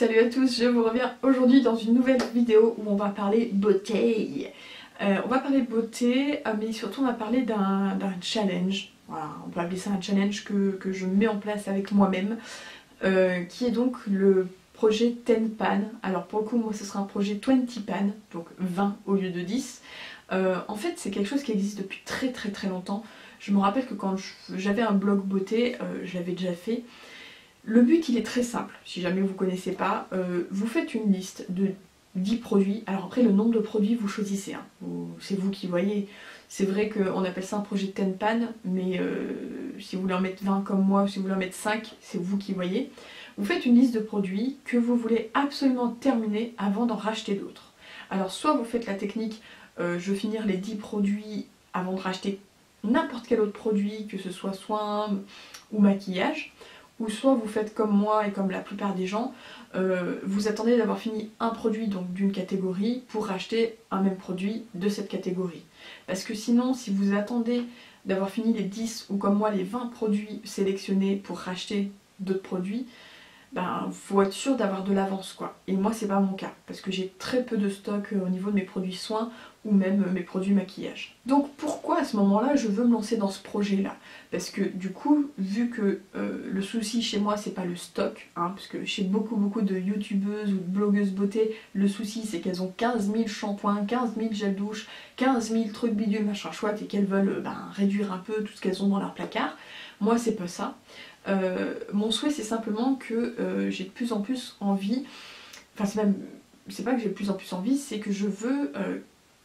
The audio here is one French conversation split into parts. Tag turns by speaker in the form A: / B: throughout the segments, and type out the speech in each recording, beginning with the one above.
A: Salut à tous, je vous reviens aujourd'hui dans une nouvelle vidéo où on va parler beauté. On va parler beauté, mais surtout on va parler d'un challenge. Voilà, on peut appeler ça un challenge que je mets en place avec moi-même, qui est donc le projet 10 pan. Alors pour le coup, moi ce sera un projet 20 pan, donc 20 au lieu de 10. En fait, c'est quelque chose qui existe depuis très longtemps. Je me rappelle que quand j'avais un blog beauté, je l'avais déjà fait. Le but il est très simple, si jamais vous ne connaissez pas, vous faites une liste de 10 produits, alors après le nombre de produits vous choisissez, hein. C'est vous qui voyez, c'est vrai qu'on appelle ça un projet 10 pan, mais si vous voulez en mettre 20 comme moi, ou si vous voulez en mettre 5, c'est vous qui voyez. Vous faites une liste de produits que vous voulez absolument terminer avant d'en racheter d'autres. Alors soit vous faites la technique, je veux finir les 10 produits avant de racheter n'importe quel autre produit, que ce soit soin ou maquillage, ou soit vous faites comme moi et comme la plupart des gens, vous attendez d'avoir fini un produit donc d'une catégorie pour racheter un même produit de cette catégorie. Parce que sinon, si vous attendez d'avoir fini les 10 ou comme moi les 20 produits sélectionnés pour racheter d'autres produits, ben faut être sûr d'avoir de l'avance quoi. Et moi c'est pas mon cas, parce que j'ai très peu de stock au niveau de mes produits soins ou même mes produits maquillage. Donc pourquoi à ce moment-là je veux me lancer dans ce projet-là? Parce que du coup, vu que le souci chez moi c'est pas le stock, hein, parce que chez beaucoup de youtubeuses ou de blogueuses beauté, le souci c'est qu'elles ont 15 000 shampoings, 15 000 gels douche, 15 000 trucs bidules machin chouette et qu'elles veulent réduire un peu tout ce qu'elles ont dans leur placard. Moi c'est pas ça. Mon souhait c'est simplement que j'ai de plus en plus envie, enfin c'est pas que j'ai de plus en plus envie, c'est que je veux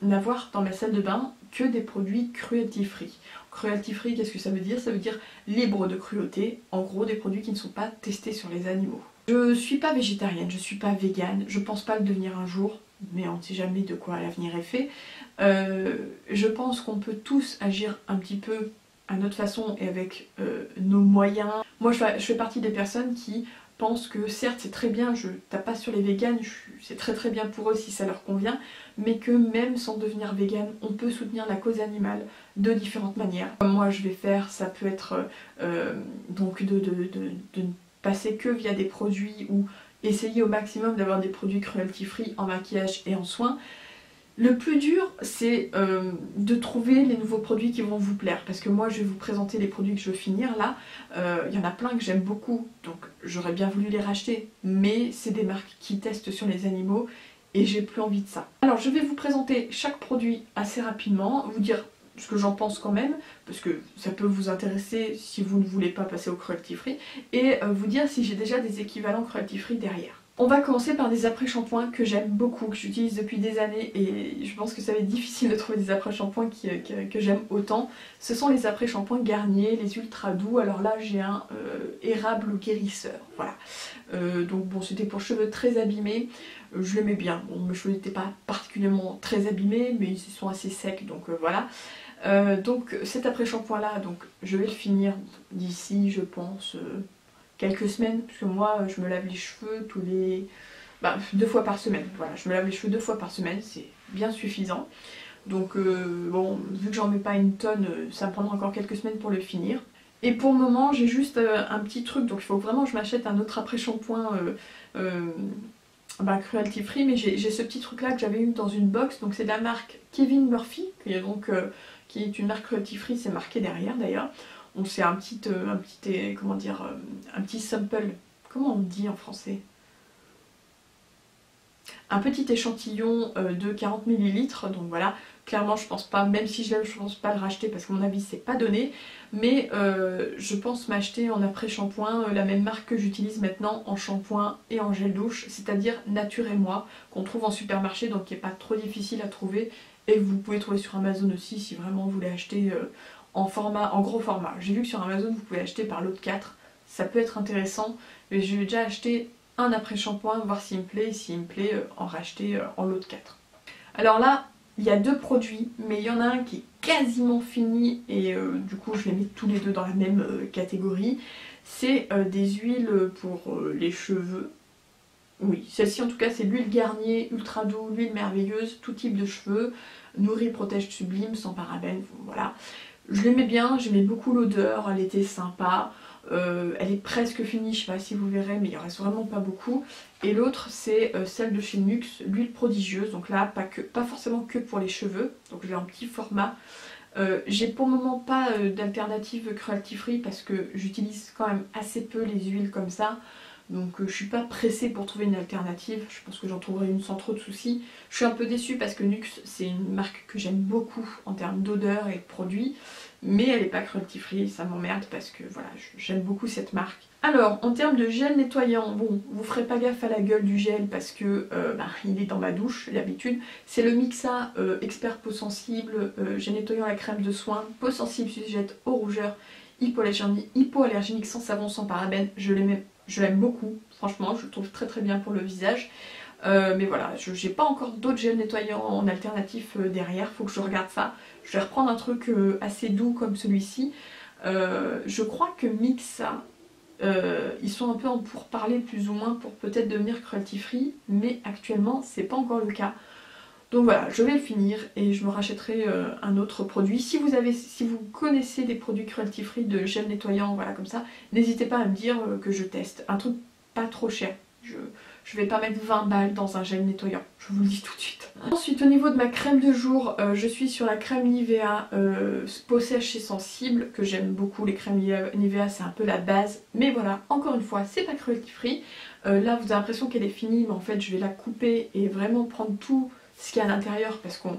A: n'avoir dans ma salle de bain que des produits cruelty free. Cruelty free, qu'est-ce que ça veut dire? Ça veut dire libre de cruauté, en gros des produits qui ne sont pas testés sur les animaux. Je suis pas végétarienne, je suis pas végane, je pense pas le devenir un jour, mais on ne sait jamais de quoi l'avenir est fait. Je pense qu'on peut tous agir un petit peu à notre façon et avec nos moyens. Moi je fais partie des personnes qui pensent que certes c'est très bien, je tape pas sur les véganes, c'est très bien pour eux si ça leur convient, mais que même sans devenir végane, on peut soutenir la cause animale de différentes manières. Comme moi je vais faire, ça peut être donc de ne passer que via des produits ou essayer au maximum d'avoir des produits cruelty free en maquillage et en soins. Le plus dur, c'est de trouver les nouveaux produits qui vont vous plaire, parce que moi je vais vous présenter les produits que je veux finir là. Il y en a plein que j'aime beaucoup, donc j'aurais bien voulu les racheter, mais c'est des marques qui testent sur les animaux et j'ai plus envie de ça. Alors je vais vous présenter chaque produit assez rapidement, vous dire ce que j'en pense quand même, parce que ça peut vous intéresser si vous ne voulez pas passer au cruelty free, et vous dire si j'ai déjà des équivalents cruelty free derrière. On va commencer par des après-shampoings que j'aime beaucoup, que j'utilise depuis des années et je pense que ça va être difficile de trouver des après-shampoings que j'aime autant. Ce sont les après-shampoings Garnier, les ultra doux. Alors là j'ai un érable guérisseur, voilà. Donc bon, c'était pour cheveux très abîmés, je l'aimais bien. Bon, mes cheveux n'étaient pas particulièrement très abîmés, mais ils sont assez secs, donc voilà. Donc cet après-shampoing là, donc je vais le finir d'ici je pense quelques semaines, puisque moi je me lave les cheveux tous les... 2 fois par semaine, voilà, je me lave les cheveux 2 fois par semaine, c'est bien suffisant. Donc bon, vu que j'en mets pas une tonne, ça me prendra encore quelques semaines pour le finir. Et pour le moment j'ai juste un petit truc, donc il faut vraiment que je m'achète un autre après-shampoing cruelty free, mais j'ai ce petit truc là que j'avais eu dans une box, donc c'est de la marque Kevin Murphy, qui est une marque cruelty free, c'est marqué derrière d'ailleurs. Donc c'est un petit sample, comment on dit en français? Un petit échantillon de 40 ml, donc voilà, clairement je pense pas, même si je l'aime, je pense pas le racheter parce qu'à mon avis c'est pas donné, mais je pense m'acheter en après-shampoing la même marque que j'utilise maintenant en shampoing et en gel douche, c'est-à-dire Nature et Moi, qu'on trouve en supermarché, donc qui est pas trop difficile à trouver, et que vous pouvez trouver sur Amazon aussi si vraiment vous voulez acheter en gros format. J'ai vu que sur Amazon vous pouvez acheter par lot de 4, ça peut être intéressant, mais je vais déjà acheter un après-shampoing, voir s'il me plaît, et s'il me plaît, en racheter en lot de 4. Alors là, il y a 2 produits, mais il y en a un qui est quasiment fini, et du coup je les mets tous les deux dans la même catégorie. C'est des huiles pour les cheveux. Oui, celle-ci en tout cas c'est l'huile Garnier, ultra doux, l'huile merveilleuse, tout type de cheveux, nourrit, protège, sublime, sans parabènes, voilà. Je l'aimais bien, j'aimais beaucoup l'odeur, elle était sympa. Elle est presque finie, je sais pas si vous verrez, mais il en reste vraiment pas beaucoup. Et l'autre c'est celle de chez NYX, l'huile prodigieuse. Donc là, pas forcément que pour les cheveux. Donc j'ai un petit format. J'ai pour le moment pas d'alternative cruelty free parce que j'utilise quand même assez peu les huiles comme ça. Donc je suis pas pressée pour trouver une alternative, je pense que j'en trouverai une sans trop de soucis. Je suis un peu déçue parce que NYX c'est une marque que j'aime beaucoup en termes d'odeur et de produits, mais elle n'est pas cruelty free, ça m'emmerde parce que voilà, j'aime beaucoup cette marque. Alors en termes de gel nettoyant, bon, vous ferez pas gaffe à la gueule du gel parce que il est dans ma douche d'habitude. C'est le Mixa Expert Peau Sensible, gel nettoyant à la crème de soin, peau sensible sujette aux rougeurs, hypoallergénique sans savon, sans parabènes, je l'aime beaucoup, franchement, je le trouve très très bien pour le visage. Mais voilà, j'ai pas encore d'autres gels nettoyants en alternatif derrière, faut que je regarde ça. Je vais reprendre un truc assez doux comme celui-ci. Je crois que Mixa, ils sont un peu en pourparlers plus ou moins pour peut-être devenir cruelty free, mais actuellement c'est pas encore le cas. Donc voilà, je vais le finir et je me rachèterai un autre produit. Si vous connaissez des produits cruelty free de gel nettoyant, voilà comme ça, n'hésitez pas à me dire que je teste. Un truc pas trop cher. Je vais pas mettre 20 balles dans un gel nettoyant, je vous le dis tout de suite. Ensuite au niveau de ma crème de jour, je suis sur la crème Nivea peau sèche et sensible, que j'aime beaucoup. Les crèmes Nivea c'est un peu la base, mais voilà, encore une fois c'est pas cruelty free. Là vous avez l'impression qu'elle est finie, mais en fait je vais la couper et vraiment prendre tout ce qu'il y a à l'intérieur parce qu'on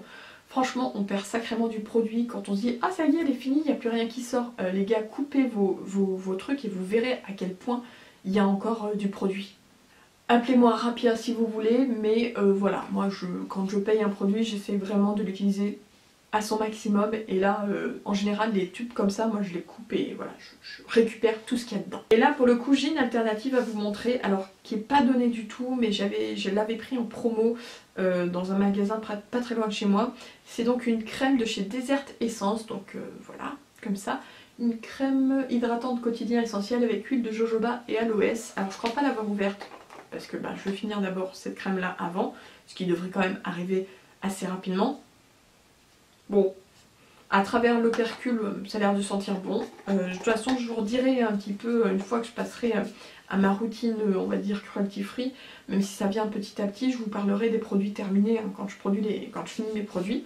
A: franchement on perd sacrément du produit quand on se dit ah ça y est elle est finie, il n'y a plus rien qui sort. Les gars, coupez vos trucs et vous verrez à quel point il y a encore du produit. Appelez-moi Rapia si vous voulez, mais voilà, moi quand je paye un produit j'essaie vraiment de l'utiliser à son maximum et là en général les tubes comme ça moi je les coupe et voilà je récupère tout ce qu'il y a dedans. Et là pour le coup j'ai une alternative à vous montrer, alors qui est pas donnée du tout mais je l'avais pris en promo dans un magasin pas très loin de chez moi. C'est donc une crème de chez Desert Essence, donc voilà comme ça, une crème hydratante quotidien essentielle avec huile de jojoba et aloès. Alors je crois pas l'avoir ouverte parce que je vais finir d'abord cette crème là avant, ce qui devrait quand même arriver assez rapidement. Bon, à travers l'opercule, ça a l'air de sentir bon. De toute façon, je vous redirai un petit peu une fois que je passerai à ma routine, on va dire cruelty free. Même si ça vient petit à petit, je vous parlerai des produits terminés hein, quand je finis mes produits.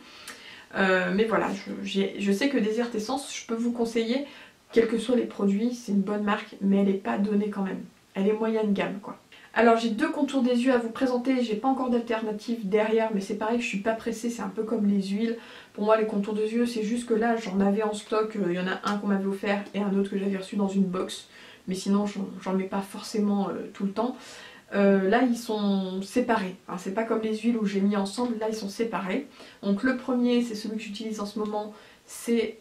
A: Mais voilà, je sais que Desert Essence, je peux vous conseiller, quels que soient les produits, c'est une bonne marque, mais elle n'est pas donnée quand même. Elle est moyenne gamme quoi. Alors j'ai deux contours des yeux à vous présenter, j'ai pas encore d'alternative derrière mais c'est pareil, je suis pas pressée, c'est un peu comme les huiles. Pour moi les contours des yeux c'est juste que là j'en avais en stock, il y en a un qu'on m'avait offert et un autre que j'avais reçu dans une box. Mais sinon j'en mets pas forcément tout le temps. Là ils sont séparés, hein, c'est pas comme les huiles où j'ai mis ensemble, là ils sont séparés. Donc le premier c'est celui que j'utilise en ce moment, c'est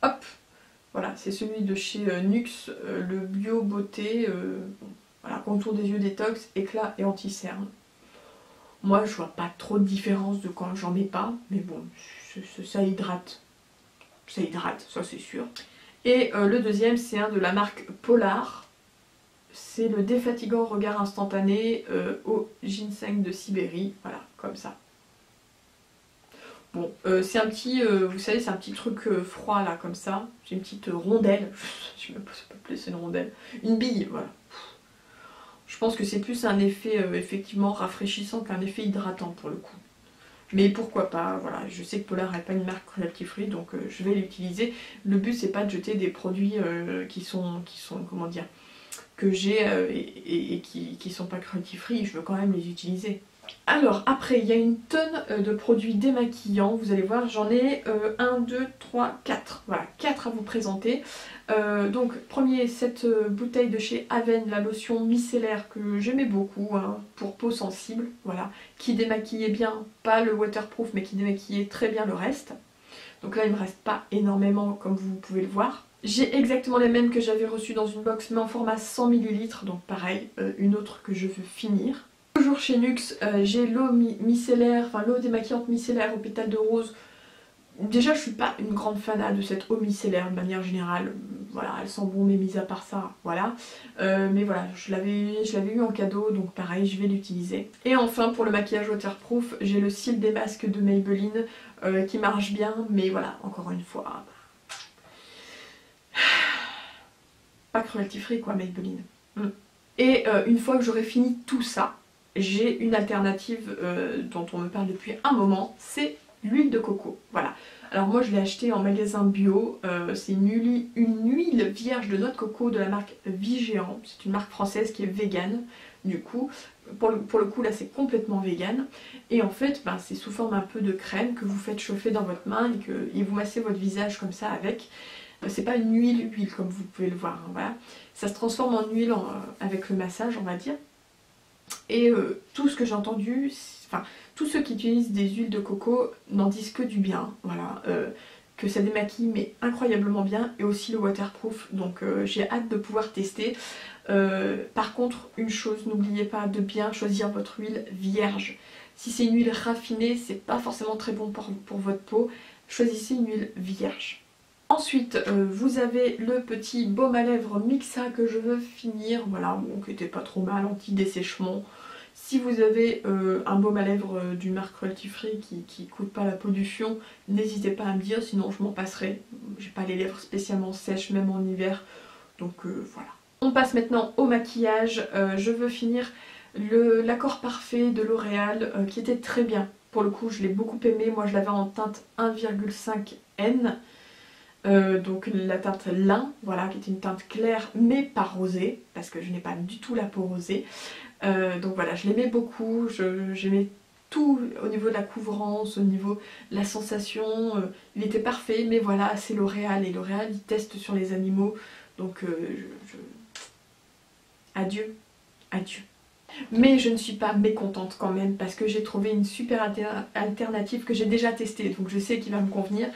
A: hop, voilà, c'est celui de chez NYX, le Bio Beauté. Voilà, contour des yeux détox, éclat et anti-cerne. Moi je vois pas trop de différence de quand j'en mets pas, mais bon, ça hydrate. Ça hydrate, ça c'est sûr. Et le deuxième c'est un de la marque Polar. C'est le défatigant regard instantané au ginseng de Sibérie. Voilà, comme ça. Bon, c'est un petit, vous savez, c'est un petit truc froid là, comme ça. J'ai une petite rondelle. Je sais même pas si ça peut appeler ça une rondelle. Une bille, voilà. Je pense que c'est plus un effet effectivement rafraîchissant qu'un effet hydratant pour le coup. Mais pourquoi pas, voilà, je sais que Polar n'est pas une marque cruelty free donc je vais l'utiliser. Le but c'est pas de jeter des produits qui sont comment dire, que j'ai et qui sont pas cruelty free, je veux quand même les utiliser. Alors après il y a une tonne de produits démaquillants, vous allez voir j'en ai 1, 2, 3, 4, voilà 4 à vous présenter. Donc premier cette bouteille de chez Aven, la lotion micellaire que j'aimais beaucoup hein, pour peau sensible, voilà, qui démaquillait bien, pas le waterproof mais qui démaquillait très bien le reste. Donc là il me reste pas énormément comme vous pouvez le voir. J'ai exactement les mêmes que j'avais reçues dans une box mais en format 100 ml, donc pareil, une autre que je veux finir. Toujours chez NYX, j'ai l'eau micellaire, enfin l'eau démaquillante micellaire au pétale de rose. Déjà je suis pas une grande fanat de cette eau micellaire de manière générale, voilà elle sent bon mais mis à part ça, voilà. Mais voilà, je l'avais eu en cadeau donc pareil je vais l'utiliser. Et enfin pour le maquillage waterproof, j'ai le cils des masques de Maybelline qui marche bien mais voilà encore une fois. pas cruelty free quoi, Maybelline. Et une fois que j'aurai fini tout ça, j'ai une alternative dont on me parle depuis un moment, c'est l'huile de coco. Voilà. Alors moi je l'ai acheté en magasin bio, c'est une huile vierge de noix de coco de la marque Vigéant. C'est une marque française qui est végane du coup. Pour le coup là c'est complètement vegan. Et en fait ben, c'est sous forme un peu de crème que vous faites chauffer dans votre main et vous massez votre visage comme ça avec. C'est pas une huile comme vous pouvez le voir, hein, voilà. Ça se transforme en huile avec le massage on va dire. Et tout ce que j'ai entendu, enfin tous ceux qui utilisent des huiles de coco n'en disent que du bien, voilà, que ça démaquille mais incroyablement bien et aussi le waterproof, donc j'ai hâte de pouvoir tester. Par contre une chose, n'oubliez pas de bien choisir votre huile vierge. Si c'est une huile raffinée, c'est pas forcément très bon pour votre peau, choisissez une huile vierge. Ensuite, vous avez le petit baume à lèvres Mixa que je veux finir, voilà, bon, qui était pas trop mal, anti-dessèchement. Si vous avez un baume à lèvres d'une marque cruelty free qui coûte pas la pollution, n'hésitez pas à me dire, sinon je m'en passerai. J'ai pas les lèvres spécialement sèches, même en hiver, donc voilà. On passe maintenant au maquillage. Je veux finir l'accord parfait de L'Oréal, qui était très bien. Pour le coup, je l'ai beaucoup aimé, moi je l'avais en teinte 1,5 N. Donc la teinte lin, voilà, qui est une teinte claire mais pas rosée, parce que je n'ai pas du tout la peau rosée. Donc voilà, je l'aimais beaucoup, j'aimais tout au niveau de la couvrance, au niveau de la sensation, il était parfait, mais voilà, c'est L'Oréal, et L'Oréal il teste sur les animaux, donc adieu, adieu. Mais je ne suis pas mécontente quand même parce que j'ai trouvé une super alternative que j'ai déjà testée, donc je sais qu'il va me convenir.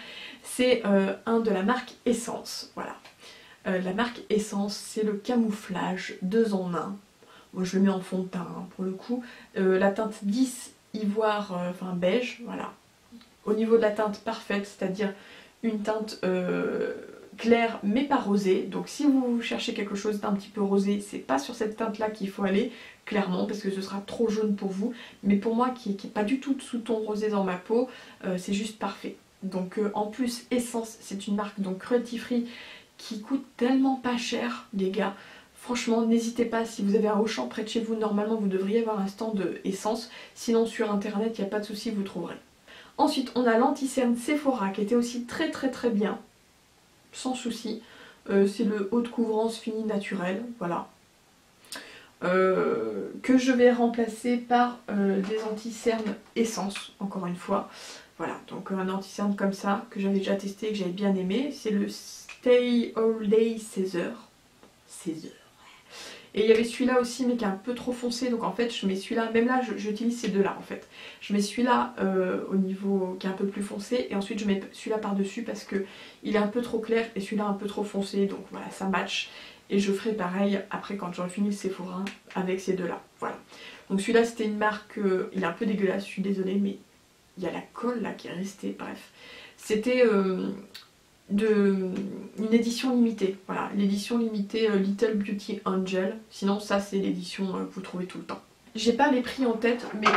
A: C'est un de la marque Essence, voilà. La marque Essence, c'est le camouflage 2 en 1. Moi je le mets en fond de teint hein, pour le coup. La teinte 10 ivoire, enfin beige, voilà. Au niveau de la teinte parfaite, c'est-à-dire une teinte claire mais pas rosée. Donc si vous cherchez quelque chose d'un petit peu rosé, c'est pas sur cette teinte là qu'il faut aller, clairement, parce que ce sera trop jaune pour vous. Mais pour moi qui n'est pas du tout de sous-ton rosé dans ma peau, c'est juste parfait. Donc en plus Essence, c'est une marque donc cruelty free qui coûte tellement pas cher les gars. Franchement n'hésitez pas, si vous avez un Auchan près de chez vous, normalement vous devriez avoir un stand de Essence. Sinon sur internet il n'y a pas de souci, vous trouverez. Ensuite on a l'anti-cerne Sephora qui était aussi très bien, sans souci. C'est le haut de couvrance fini naturel, voilà. Que je vais remplacer par des anti-cernes Essence, encore une fois. Voilà, donc un anti-cerne comme ça, que j'avais déjà testé, que j'avais bien aimé. C'est le Stay All Day 16 heures. 16 heures. Et il y avait celui-là aussi, mais qui est un peu trop foncé, donc en fait je mets celui-là, même là j'utilise ces deux-là en fait. Je mets celui-là au niveau qui est un peu plus foncé, et ensuite je mets celui-là par-dessus parce que il est un peu trop clair et celui-là un peu trop foncé, donc voilà, ça match. Et je ferai pareil après quand j'aurai fini le Sephora avec ces deux-là, voilà. Donc celui-là c'était une marque, il est un peu dégueulasse, je suis désolée, mais il y a la colle là qui est restée, bref. C'était une édition limitée, voilà, l'édition limitée Little Beauty Angel, sinon ça c'est l'édition que vous trouvez tout le temps. J'ai pas les prix en tête, mais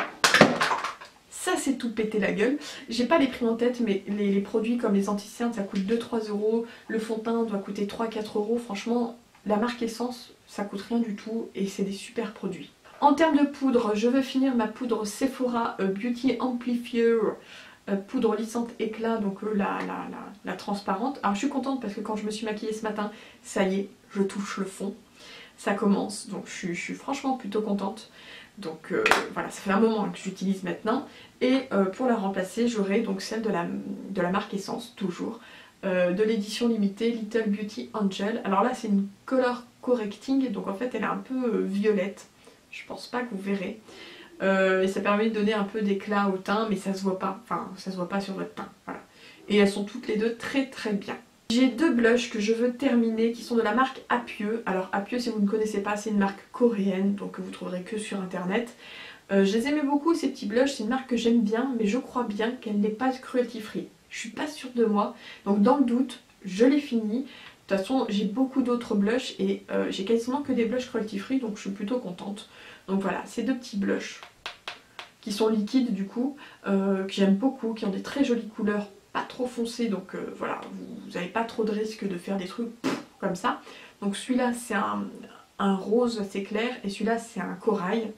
A: ça c'est tout pété la gueule. J'ai pas les prix en tête, mais les produits comme les anti-cernes ça coûte 2-3 euros, le fond de teint doit coûter 3-4 euros, franchement la marque Essence ça coûte rien du tout et c'est des super produits. En termes de poudre, je veux finir ma poudre Sephora Beauty Amplifier, poudre lissante éclat, donc la transparente. Alors je suis contente parce que quand je me suis maquillée ce matin, ça y est, je touche le fond. Ça commence, donc je suis franchement plutôt contente. Donc voilà, ça fait un moment que j'utilise maintenant. Et pour la remplacer, j'aurai donc celle de la marque Essence, toujours. De l'édition limitée Little Beauty Angel. Alors là c'est une color correcting, donc en fait elle est un peu violette. Je pense pas que vous verrez. Et ça permet de donner un peu d'éclat au teint, mais ça se voit pas. Enfin, ça se voit pas sur votre teint. Voilà. Et elles sont toutes les deux très bien. J'ai deux blushs que je veux terminer qui sont de la marque Apieux. Alors Apieux, si vous ne connaissez pas, c'est une marque coréenne, donc vous trouverez que sur internet. Je les aimais beaucoup ces petits blushs, c'est une marque que j'aime bien, mais je crois bien qu'elle n'est pas cruelty free. Je suis pas sûre de moi, donc dans le doute, je l'ai fini. De toute façon, j'ai beaucoup d'autres blushs et j'ai quasiment que des blushs cruelty free, donc je suis plutôt contente. Donc voilà, ces deux petits blushs qui sont liquides du coup, que j'aime beaucoup, qui ont des très jolies couleurs, pas trop foncées, donc voilà, vous n'avez pas trop de risque de faire des trucs comme ça. Donc celui-là c'est un rose assez clair et celui-là c'est un corail.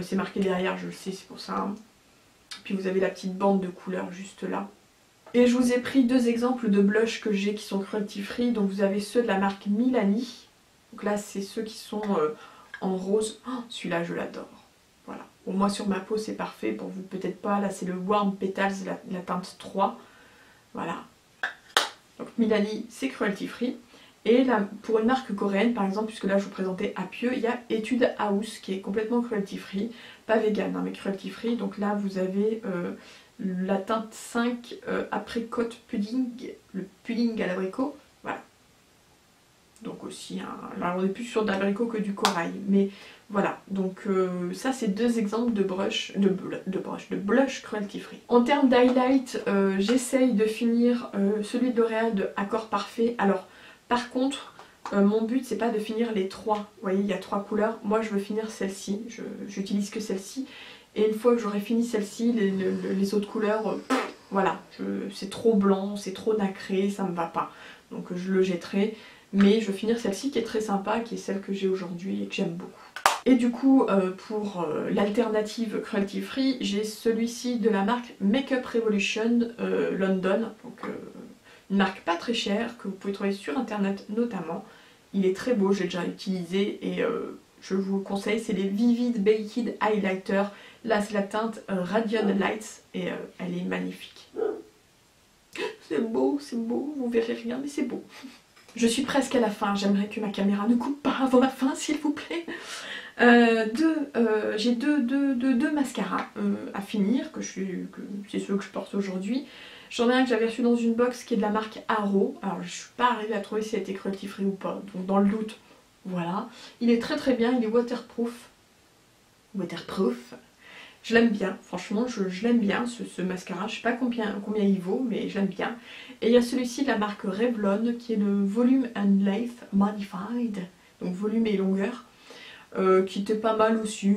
A: C'est marqué derrière, je le sais, c'est pour ça. Puis vous avez la petite bande de couleur juste là. Et je vous ai pris deux exemples de blush que j'ai qui sont cruelty free. Donc vous avez ceux de la marque Milani. Donc là c'est ceux qui sont en rose. Oh, celui-là je l'adore. Voilà. Bon, moi sur ma peau c'est parfait, pour vous peut-être pas. Là c'est le Warm Petals, la teinte 3. Voilà. Donc Milani c'est cruelty free. Et là, pour une marque coréenne par exemple, puisque là je vous présentais Apieux, il y a Etude House qui est complètement cruelty free. Pas vegan hein, mais cruelty free. Donc là vous avez la teinte 5 apricot pudding, le pudding à l'abricot. Voilà. Donc aussi, là on est plus sur de l'abricot que du corail. Mais voilà, donc ça c'est deux exemples de blush cruelty free. En termes d'highlight, j'essaye de finir celui de L'Oréal de Accord Parfait. Alors par contre, mon but c'est pas de finir les trois. Vous voyez, il y a trois couleurs. Moi je veux finir celle-ci. J'utilise que celle-ci. Et une fois que j'aurai fini celle-ci, les autres couleurs, voilà, c'est trop blanc, c'est trop nacré, ça me va pas. Donc je le jetterai. Mais je vais finir celle-ci qui est très sympa, qui est celle que j'ai aujourd'hui et que j'aime beaucoup. Et du coup, pour l'alternative cruelty free, j'ai celui-ci de la marque Makeup Revolution London. Donc une marque pas très chère, que vous pouvez trouver sur internet notamment. Il est très beau, j'ai déjà utilisé et je vous le conseille, c'est les Vivid Baked Highlighter. Là c'est la teinte Radiant Lights et elle est magnifique. C'est beau, vous verrez rien mais c'est beau. Je suis presque à la fin, j'aimerais que ma caméra ne coupe pas avant la fin s'il vous plaît. J'ai deux mascaras à finir, c'est ceux que je porte aujourd'hui. J'en ai un que j'avais reçu dans une box qui est de la marque Haro. Alors je suis pas arrivée à trouver si elle était cruelty free ou pas, donc dans le doute, voilà. Il est très très bien, il est waterproof. Je l'aime bien, franchement je l'aime bien ce mascara, je sais pas combien il vaut mais je l'aime bien. Et il y a celui-ci de la marque Revlon qui est le Volume and Length Modified, donc volume et longueur, qui était pas mal aussi,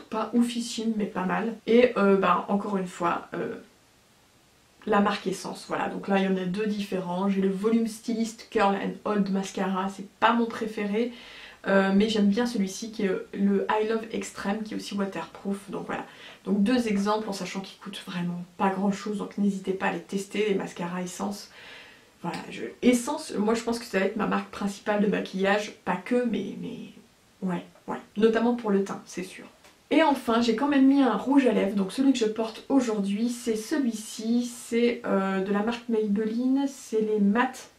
A: pas oufissime mais pas mal. Et encore une fois, la marque Essence, voilà, donc là il y en a deux différents. J'ai le Volume Stylist Curl and Hold Mascara, c'est pas mon préféré. Mais j'aime bien celui-ci qui est le I Love Extreme qui est aussi waterproof, donc voilà. Donc deux exemples en sachant qu'ils coûtent vraiment pas grand chose, donc n'hésitez pas à les tester, les mascaras Essence. Voilà, Essence, moi je pense que ça va être ma marque principale de maquillage, pas que, mais ouais, notamment pour le teint, c'est sûr. Et enfin, j'ai quand même mis un rouge à lèvres, donc celui que je porte aujourd'hui, c'est celui-ci, c'est de la marque Maybelline, c'est les mattes,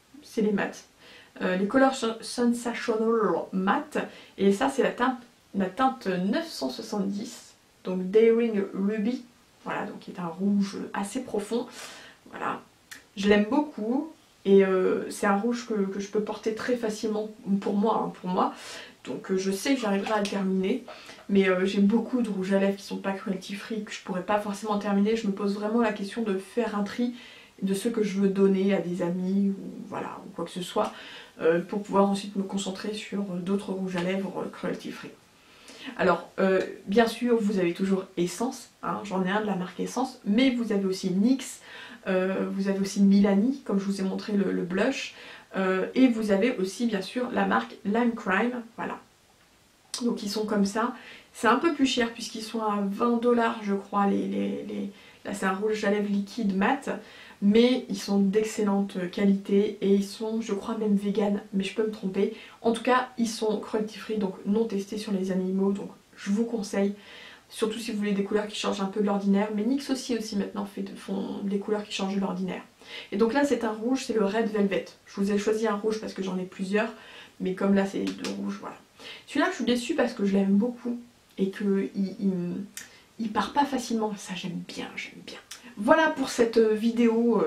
A: les Color Sensational Matte, et ça c'est la teinte 970, donc Daring Ruby, voilà, donc qui est un rouge assez profond, voilà, je l'aime beaucoup, et c'est un rouge que je peux porter très facilement pour moi, donc je sais que j'arriverai à le terminer, mais j'ai beaucoup de rouges à lèvres qui sont pas cruelty free, que je pourrais pas forcément terminer. Je me pose vraiment la question de faire un tri de ceux que je veux donner à des amis ou voilà, ou quoi que ce soit, pour pouvoir ensuite me concentrer sur d'autres rouges à lèvres cruelty free. Alors bien sûr vous avez toujours Essence, hein, j'en ai un de la marque Essence, mais vous avez aussi NYX, vous avez aussi Milani comme je vous ai montré le blush, et vous avez aussi bien sûr la marque Lime Crime, voilà. Donc ils sont comme ça, c'est un peu plus cher puisqu'ils sont à 20 $ je crois, là c'est un rouge à lèvres liquide mat, mais ils sont d'excellente qualité et ils sont je crois même vegan, mais je peux me tromper. En tout cas ils sont cruelty free, donc non testés sur les animaux, donc je vous conseille, surtout si vous voulez des couleurs qui changent un peu de l'ordinaire, mais NYX aussi maintenant font des couleurs qui changent de l'ordinaire. Et donc là c'est un rouge, c'est le Red Velvet, je vous ai choisi un rouge parce que j'en ai plusieurs, mais comme là c'est deux rouges, voilà. Celui-là je suis déçue parce que je l'aime beaucoup et qu'il part pas facilement, ça j'aime bien. Voilà pour cette vidéo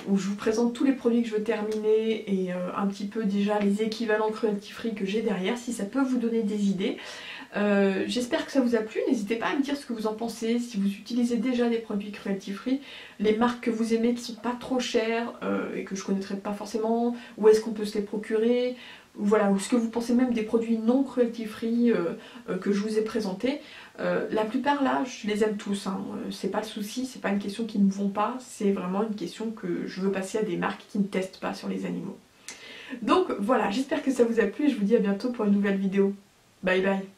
A: où je vous présente tous les produits que je veux terminer et un petit peu déjà les équivalents cruelty free que j'ai derrière, si ça peut vous donner des idées. J'espère que ça vous a plu, n'hésitez pas à me dire ce que vous en pensez, si vous utilisez déjà des produits cruelty free, les marques que vous aimez qui sont pas trop chères et que je connaîtrais pas forcément, où est-ce qu'on peut se les procurer, voilà, ou ce que vous pensez même des produits non cruelty free que je vous ai présentés. La plupart là, je les aime tous, hein. C'est pas le souci, c'est pas une question qui ne me vont pas, c'est vraiment une question que je veux passer à des marques qui ne testent pas sur les animaux. Donc voilà, j'espère que ça vous a plu et je vous dis à bientôt pour une nouvelle vidéo. Bye bye.